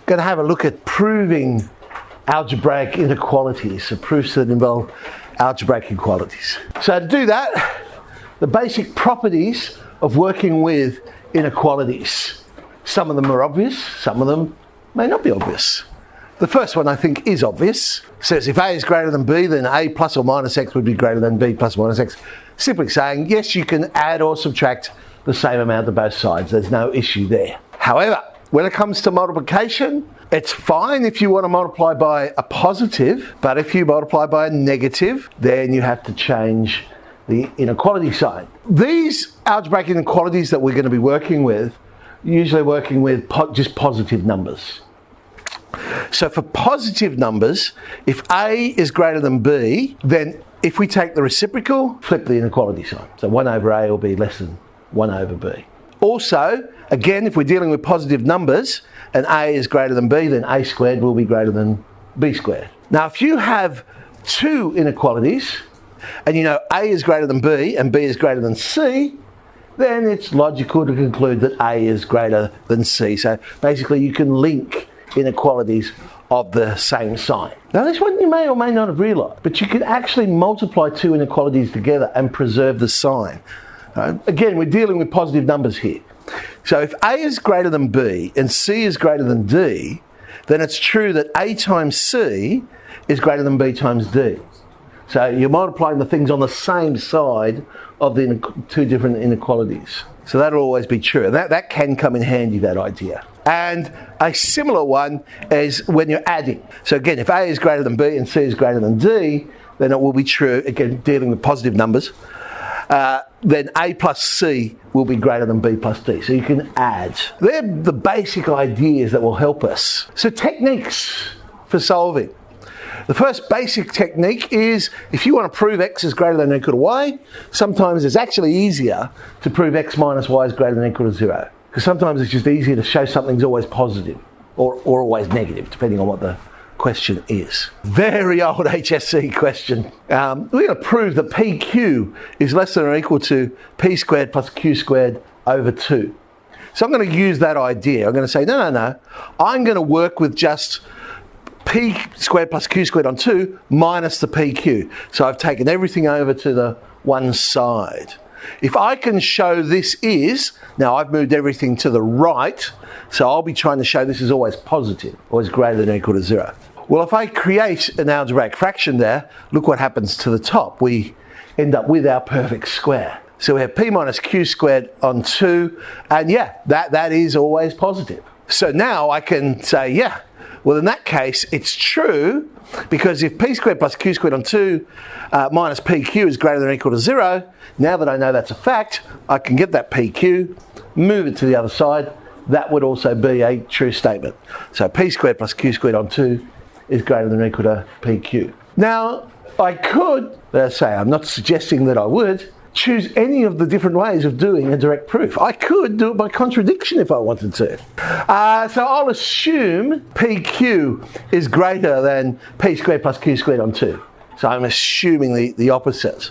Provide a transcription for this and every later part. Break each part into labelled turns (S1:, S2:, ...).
S1: going to have a look at proving algebraic inequalities, so proofs that involve algebraic inequalities. So to do that, the basic properties of working with inequalities. Some of them are obvious, some of them may not be obvious. The first one I think is obvious. It says if A is greater than B, then A plus or minus X would be greater than B plus or minus X. Simply saying, yes, you can add or subtract the same amount to both sides. There's no issue there. However, when it comes to multiplication, it's fine if you want to multiply by a positive, but if you multiply by a negative, then you have to change the inequality sign. These algebraic inequalities that we're going to be working with, usually working with just positive numbers. So for positive numbers, if A is greater than B, then if we take the reciprocal, flip the inequality sign. So 1 over A will be less than 1 over B. Also, again, if we're dealing with positive numbers and A is greater than B, then A squared will be greater than B squared. Now, if you have two inequalities and you know A is greater than B and B is greater than C, then it's logical to conclude that A is greater than C. So basically you can link inequalities of the same sign. Now this one you may or may not have realised, but you can actually multiply two inequalities together and preserve the sign. Again, we're dealing with positive numbers here. So if A is greater than B and C is greater than D, then it's true that A times C is greater than B times D. So you're multiplying the things on the same side of the two different inequalities. So that'll always be true. That can come in handy, that idea. And a similar one is when you're adding. So again, if A is greater than B and C is greater than D, then it will be true, again, dealing with positive numbers, then A plus C will be greater than B plus D. So you can add. They're the basic ideas that will help us. So techniques for solving. The first basic technique is if you want to prove X is greater than or equal to Y, sometimes it's actually easier to prove X minus Y is greater than or equal to 0. Because sometimes it's just easier to show something's always positive or always negative, depending on what the question is. Very old HSC question. We're going to prove that PQ is less than or equal to P squared plus Q squared over 2. So I'm going to use that idea. I'm going to say, no. I'm going to work with just P squared plus Q squared on 2 minus the PQ. So I've taken everything over to the one side. If I can show this is, now I've moved everything to the right, so I'll be trying to show this is always positive, always greater than or equal to 0. Well, if I create an algebraic fraction there, look what happens to the top. We end up with our perfect square. So we have P minus Q squared on 2, and yeah, that is always positive. So now I can say, yeah, well in that case it's true, because if P squared plus Q squared on 2 minus PQ is greater than or equal to 0, now that I know that's a fact, I can get that PQ, move it to the other side. That would also be a true statement. So P squared plus Q squared on 2 is greater than or equal to PQ. Now, I could, let's say, I'm not suggesting that I would, choose any of the different ways of doing a direct proof. I could do it by contradiction if I wanted to. So I'll assume PQ is greater than P squared plus Q squared on 2. So I'm assuming the opposite.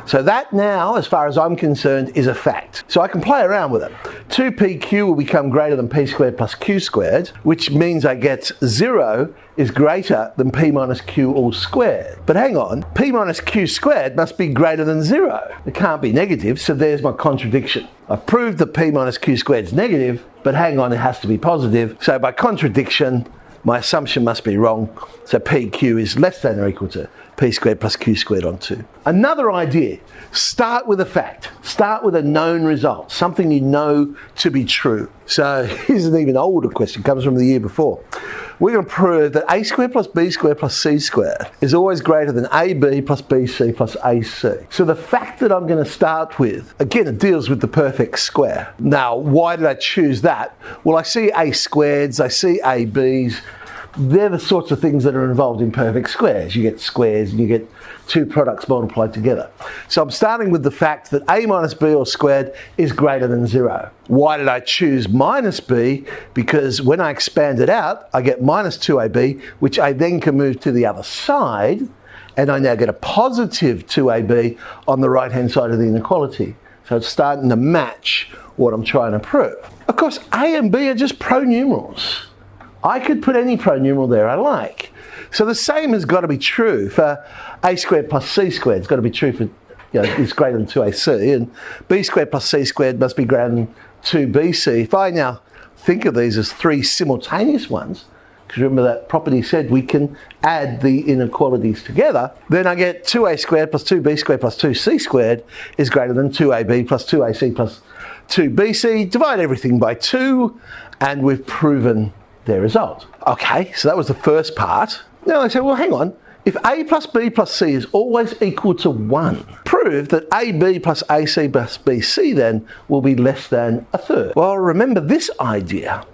S1: So that now, as far as I'm concerned, is a fact. So I can play around with it. 2PQ will become greater than P squared plus Q squared, which means I get 0 is greater than P minus Q all squared. But hang on, P minus Q squared must be greater than 0. It can't be negative, so there's my contradiction. I've proved that P minus Q squared is negative, but hang on, it has to be positive. So by contradiction, my assumption must be wrong. So PQ is less than or equal to P squared plus Q squared on 2. Another idea, start with a fact. Start with a known result, something you know to be true. So here's an even older question, comes from the year before. We're going to prove that A squared plus B squared plus C squared is always greater than AB plus BC plus AC. So the fact that I'm going to start with, again, it deals with the perfect square. Now, why did I choose that? Well, I see A squareds, I see ABs. They're the sorts of things that are involved in perfect squares. You get squares and you get two products multiplied together. So I'm starting with the fact that A minus B all squared is greater than 0. Why did I choose minus B? Because when I expand it out, I get minus 2AB, which I then can move to the other side, and I now get a positive 2AB on the right-hand side of the inequality. So it's starting to match what I'm trying to prove. Of course, A and B are just pronumerals. I could put any pronumeral there I like. So the same has got to be true for a squared plus c squared. It's got to be true for, is greater than 2ac, and b squared plus c squared must be greater than 2bc. If I now think of these as three simultaneous ones, because remember that property said we can add the inequalities together, then I get 2a squared plus 2b squared plus 2c squared is greater than 2ab plus 2ac plus 2bc. Divide everything by 2, and we've proven their result. Okay, so that was the first part. Now I say, well, hang on. If a plus b plus c is always equal to 1, prove that ab plus ac plus bc then will be less than a third. Well, remember this idea.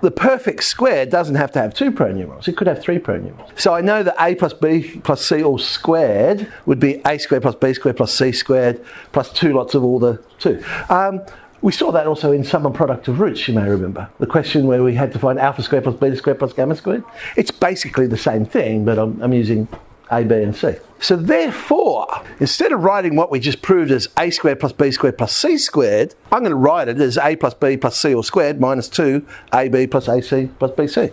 S1: The perfect square doesn't have to have two pronumerals. It could have three pronumerals. So I know that a plus b plus c all squared would be a squared plus b squared plus c squared plus two lots of all the 2. We saw that also in sum and product of roots, you may remember. The question where we had to find alpha squared plus beta squared plus gamma squared. It's basically the same thing, but I'm using a, b and c. So therefore, instead of writing what we just proved as a squared plus b squared plus c squared, I'm going to write it as a plus b plus c all squared minus 2 ab plus ac plus bc.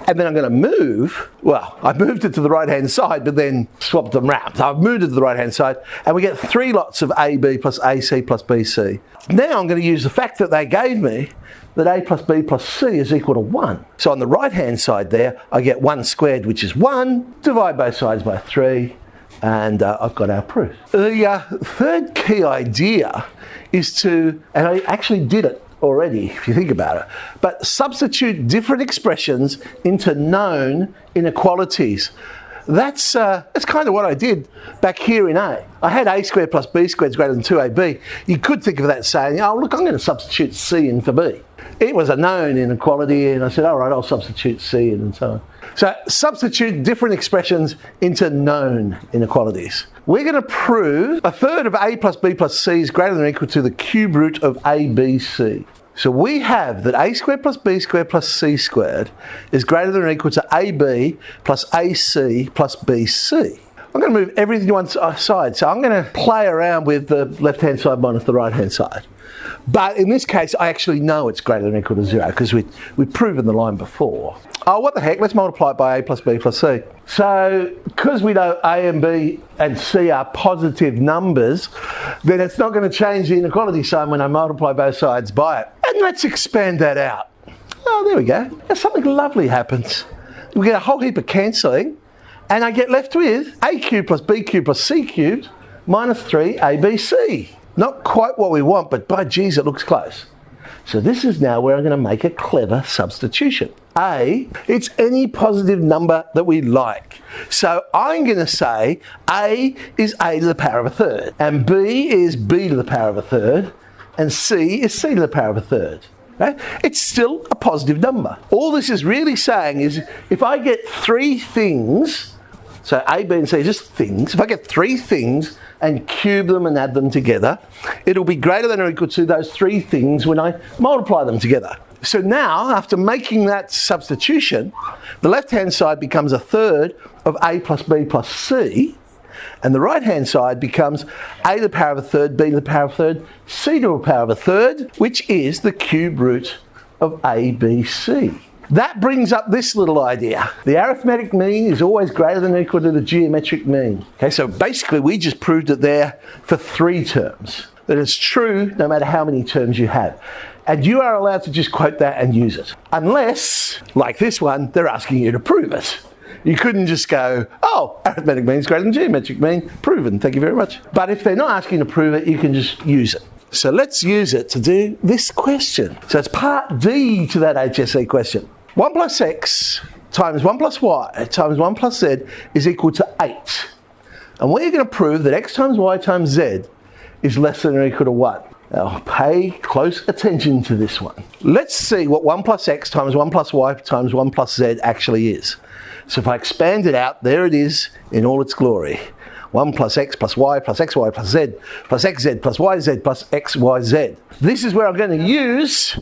S1: And then I'm going to move, I moved it to the right-hand side, but then swapped them round. So I've moved it to the right-hand side, and we get 3 lots of ab plus ac plus bc. Now I'm going to use the fact that they gave me that a plus b plus c is equal to 1. So on the right-hand side there, I get 1 squared, which is 1, divide both sides by 3, and I've got our proof. The third key idea is to, and I actually did it already, if you think about it, but substitute different expressions into known inequalities. That's kind of what I did back here in A. I had a squared plus b squared is greater than 2ab. You could think of that saying, oh, look, I'm going to substitute c in for b. It was a known inequality, and I said, all right, I'll substitute c in and so on. So substitute different expressions into known inequalities. We're going to prove a third of a plus b plus c is greater than or equal to the cube root of abc. So we have that a squared plus b squared plus c squared is greater than or equal to ab plus ac plus bc. I'm going to move everything to one side. So I'm going to play around with the left-hand side minus the right-hand side. But in this case, I actually know it's greater than or equal to 0 because we've proven the line before. Oh, what the heck, let's multiply it by a plus b plus c. So, because we know a and b and c are positive numbers, then it's not going to change the inequality sign when I multiply both sides by it. And let's expand that out. Oh, there we go. Now something lovely happens. We get a whole heap of cancelling, and I get left with a cubed plus b cubed plus c cubed minus 3abc. Not quite what we want, but by geez, it looks close. So this is now where I'm going to make a clever substitution. A, it's any positive number that we like. So I'm going to say A is a to the power of a third, and B is b to the power of a third, and C is c to the power of a third. Right? It's still a positive number. All this is really saying is if I get 3 things, so A, B and C are just things, if I get 3 things and cube them and add them together, it'll be greater than or equal to those 3 things when I multiply them together. So now, after making that substitution, the left-hand side becomes a third of a plus b plus c, and the right-hand side becomes a to the power of a third, b to the power of a third, c to the power of a third, which is the cube root of abc. That brings up this little idea. The arithmetic mean is always greater than or equal to the geometric mean. Okay, so basically we just proved it there for 3 terms. That it's true no matter how many terms you have. And you are allowed to just quote that and use it. Unless, like this one, they're asking you to prove it. You couldn't just go, oh, arithmetic mean is greater than geometric mean. Proven, thank you very much. But if they're not asking you to prove it, you can just use it. So let's use it to do this question. So it's part D to that HSC question. 1 plus x times 1 plus y times 1 plus z is equal to 8. And we're going to prove that x times y times z is less than or equal to 1. Now pay close attention to this one. Let's see what 1 plus x times 1 plus y times 1 plus z actually is. So if I expand it out, there it is in all its glory. 1 plus x plus y plus xy plus z plus xz plus yz plus xyz. This is where I'm going to use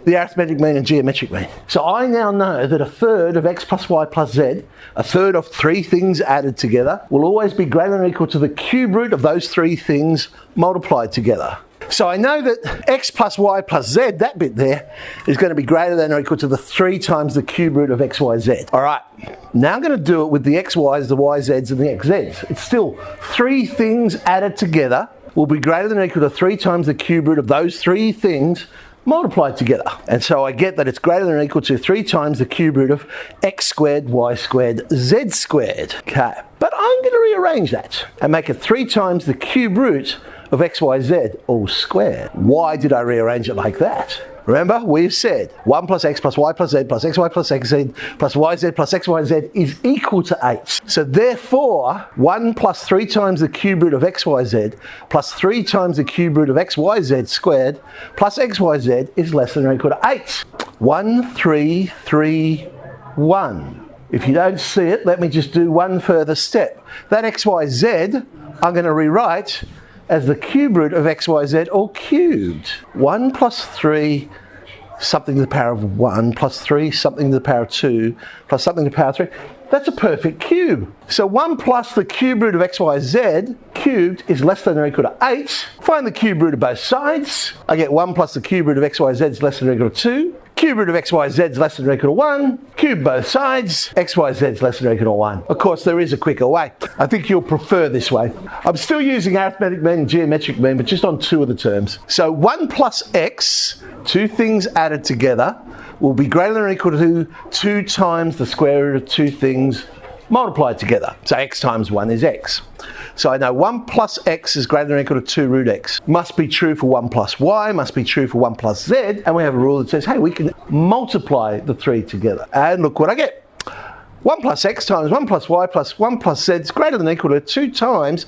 S1: the arithmetic mean and geometric mean. So I now know that a third of x plus y plus z, a third of 3 things added together, will always be greater than or equal to the cube root of those 3 things multiplied together. So I know that x plus y plus z, that bit there, is going to be greater than or equal to the 3 times the cube root of x, y, z. All right, now I'm going to do it with the x, y's, the y, z's, and the x, z's. It's still 3 things added together will be greater than or equal to 3 times the cube root of those 3 things multiplied together. And so I get that it's greater than or equal to 3 times the cube root of x squared, y squared, z squared. Okay, but I'm going to rearrange that and make it 3 times the cube root of x, y, z all squared. Why did I rearrange it like that? Remember, we've said 1 plus x plus y plus z plus xy plus xz plus yz plus xyz is equal to 8. So therefore, 1 plus 3 times the cube root of xyz plus 3 times the cube root of xyz squared plus xyz is less than or equal to 8. 1, 3, 3, 1. If you don't see it, let me just do one further step. That xyz, I'm going to rewrite as the cube root of xyz all cubed. 1 plus 3 something to the power of 1 plus 3 something to the power of 2 plus something to the power of 3. That's a perfect cube. So 1 plus the cube root of xyz cubed is less than or equal to 8. Find the cube root of both sides. I get 1 plus the cube root of xyz is less than or equal to 2. Cube root of xyz is less than or equal to 1. Cube both sides. xyz is less than or equal to 1. Of course, there is a quicker way. I think you'll prefer this way. I'm still using arithmetic mean and geometric mean, but just on 2 of the terms. So 1 plus x, 2 things added together, will be greater than or equal to 2 times the square root of 2 things multiplied together. So x times 1 is x. So I know 1 plus x is greater than or equal to 2 root x. Must be true for 1 plus y, must be true for 1 plus z, and we have a rule that says, hey, we can multiply the 3 together. And look what I get. 1 plus x times 1 plus y plus 1 plus z is greater than or equal to 2 times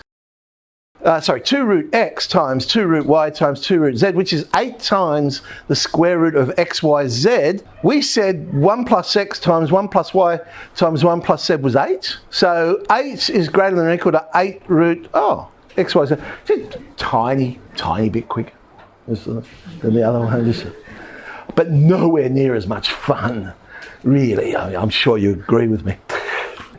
S1: 2 root x times 2 root y times 2 root z, which is 8 times the square root of x, y, z. We said 1 plus x times 1 plus y times 1 plus z was 8. So 8 is greater than or equal to 8 root, x, y, z. Just tiny bit quicker than the other one. But nowhere near as much fun, really. I'm sure you agree with me.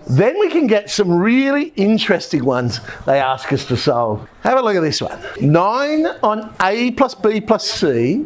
S1: Then we can get some really interesting ones they ask us to solve. Have a look at this one. 9 on a plus b plus c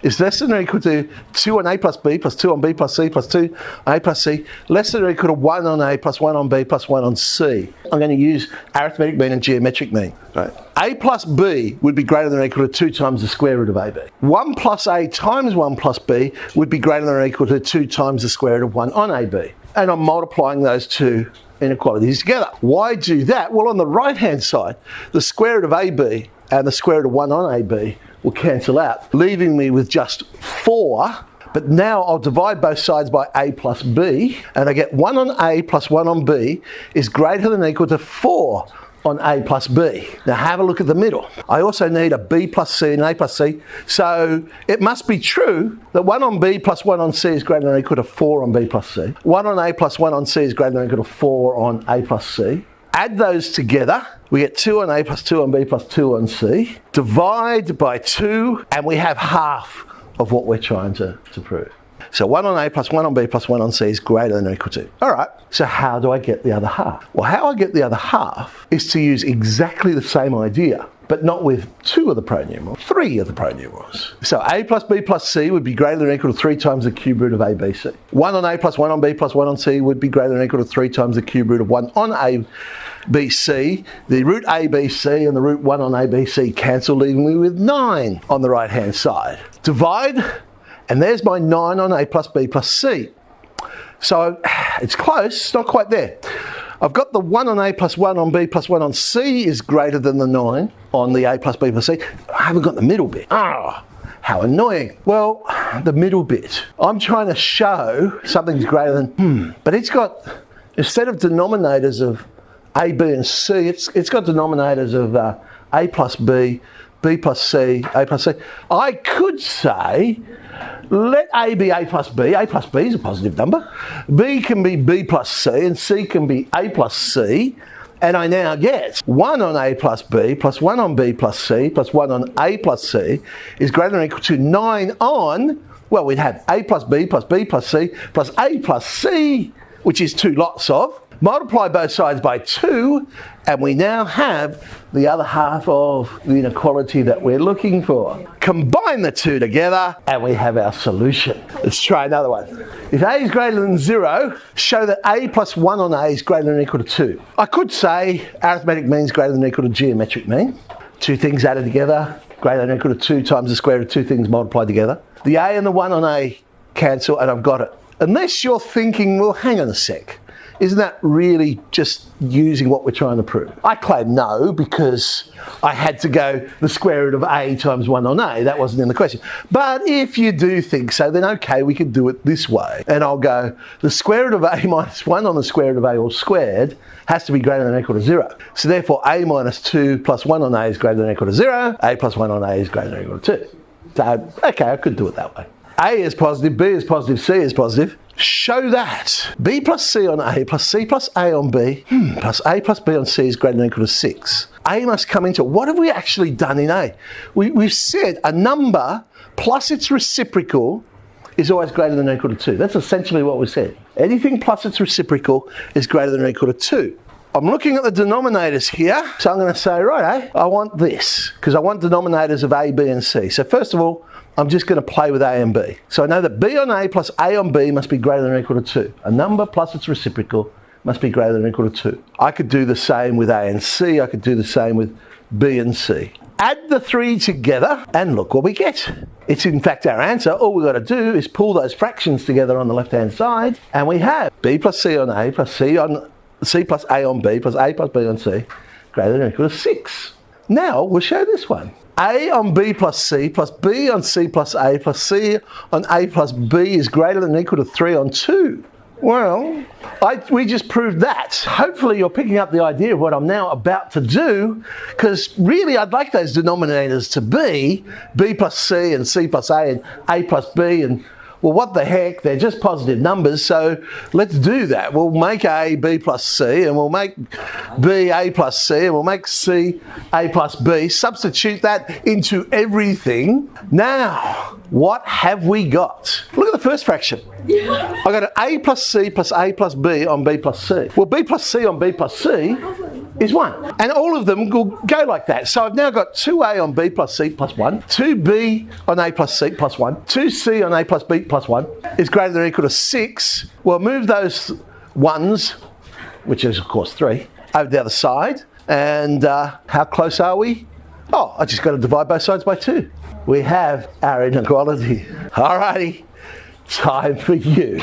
S1: is less than or equal to 2 on a plus b plus 2 on b plus c plus 2 on a plus c, less than or equal to 1 on a plus 1 on b plus 1 on c. I'm going to use arithmetic mean and geometric mean. Right. A plus b would be greater than or equal to 2 times the square root of ab. 1 plus a times 1 plus b would be greater than or equal to 2 times the square root of 1 on ab. And I'm multiplying those 2 inequalities together. Why do that? Well, on the right hand side, the square root of ab and the square root of 1 on ab will cancel out, leaving me with just 4. But now I'll divide both sides by a plus b, and I get 1 on a plus 1 on b is greater than or equal to 4 on a plus b. Now have a look at the middle. I also need a b plus c and a plus c, so it must be true that 1 on b plus 1 on c is greater than or equal to 4 on b plus c. 1 on a plus 1 on c is greater than or equal to 4 on a plus c. Add those together, we get 2 on a plus 2 on b plus 2 on c. Divide by 2, and we have half of what we're trying to prove. So 1 on a plus 1 on b plus 1 on c is greater than or equal to. All right, so how do I get the other half? Well, how I get the other half is to use exactly the same idea, but not with 2 of the pronumerals, 3 of the pronumerals. So a plus b plus c would be greater than or equal to 3 times the cube root of a, b, c. 1 on a plus 1 on b plus 1 on c would be greater than or equal to 3 times the cube root of 1 on a, b, c. The root a, b, c and the root 1 on a, b, c cancel, leaving me with 9 on the right hand side. Divide, and there's my 9 on a plus b plus c. So it's close, it's not quite there. I've got the 1 on a plus 1 on b plus 1 on c is greater than the 9 on the a plus b plus c. I haven't got the middle bit. How annoying. Well, the middle bit. I'm trying to show something's greater than, but it's got, instead of denominators of a, b and c, it's got denominators of a plus b, b plus c, a plus c. I could say, let a be a plus b is a positive number, b can be b plus c, and c can be a plus c, and I now get 1 on a plus b plus 1 on b plus c plus 1 on a plus c is greater than or equal to 9 on, well, we'd have a plus b plus c plus a plus c, which is 2 lots of, Multiply both sides by 2, and we now have the other half of the inequality that we're looking for. Combine the two together, and we have our solution. Let's try another one. If a is greater than 0, show that a plus 1 on a is greater than or equal to 2. I could say arithmetic mean is greater than or equal to geometric mean. Two things added together, greater than or equal to 2 times the square root of two things multiplied together. The a and the 1 on a cancel, and I've got it. Unless you're thinking, well, hang on a sec. Isn't that really just using what we're trying to prove? I claim no, because I had to go the square root of a times 1 on a. That wasn't in the question. But if you do think so, then okay, we can do it this way. And I'll go, the square root of a minus 1 on the square root of a all squared has to be greater than or equal to 0. So therefore, a minus 2 plus 1 on a is greater than or equal to 0. A plus 1 on a is greater than or equal to 2. So, okay, I could do it that way. A is positive, B is positive, C is positive. Show that B plus C on A plus C plus A on B plus A plus B on C is greater than or equal to 6. A must come into, what have we actually done in A? We've said a number plus its reciprocal is always greater than or equal to 2. That's essentially what we said. Anything plus its reciprocal is greater than or equal to 2. I'm looking at the denominators here, so I'm going to say, right, I want this, because I want denominators of A, B and C. So first of all, I'm just going to play with A and B. So I know that B on A plus A on B must be greater than or equal to 2. A number plus its reciprocal must be greater than or equal to 2. I could do the same with A and C. I could do the same with B and C. Add the 3 together and look what we get. It's in fact our answer. All we've got to do is pull those fractions together on the left-hand side, and we have B plus C on A plus C plus A on B plus A plus B on C greater than or equal to 6. Now we'll show this one. A on B plus C plus B on C plus A plus C on A plus B is greater than or equal to 3 on 2. Well, we just proved that. Hopefully you're picking up the idea of what I'm now about to do, because really I'd like those denominators to be B plus C and C plus A and A plus B, and well, what the heck, they're just positive numbers, so let's do that. We'll make A B plus C, and we'll make B A plus C, and we'll make C A plus B. Substitute that into everything. Now, what have we got? Look at the first fraction. I got an A plus C plus A plus B on B plus C. Well, B plus C on B plus C is 1. And all of them will go like that. So I've now got 2A on B plus C plus 1, 2B on A plus C plus 1, 2C on A plus B plus 1 is greater than or equal to 6. Well, move those 1s, which is of course 3, over the other side. And how close are we? Oh, I just got to divide both sides by 2. We have our inequality. Alrighty, time for you.